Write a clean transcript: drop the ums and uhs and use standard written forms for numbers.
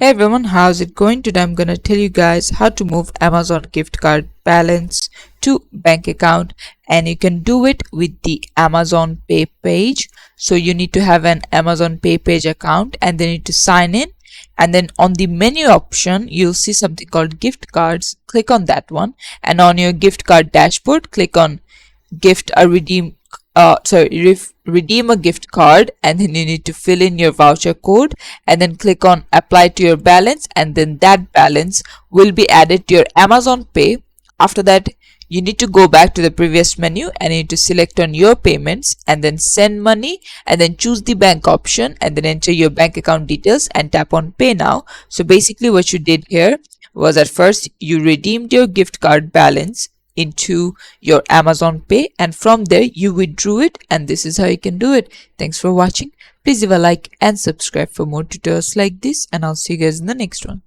Hey everyone, how's it going? Today I'm gonna tell you guys how to move Amazon gift card balance to bank account, and you can do it with the Amazon Pay page. So you need to have an Amazon Pay page account and then you need to sign in, and then on the menu option you'll see something called gift cards. Click on that one, and on your gift card dashboard click on gift a redeem redeem a gift card, and then you need to fill in your voucher code and then click on apply to your balance, and then that balance will be added to your Amazon Pay. After that, you need to go back to the previous menu and you need to select on your payments and then send money, and then choose the bank option and then enter your bank account details and tap on pay now. So basically what you did here was, at first you redeemed your gift card balance into your Amazon Pay, and from there you withdrew it, and this is how you can do it. Thanks for watching. Please leave a like and subscribe for more tutorials like this, and I'll see you guys in the next one.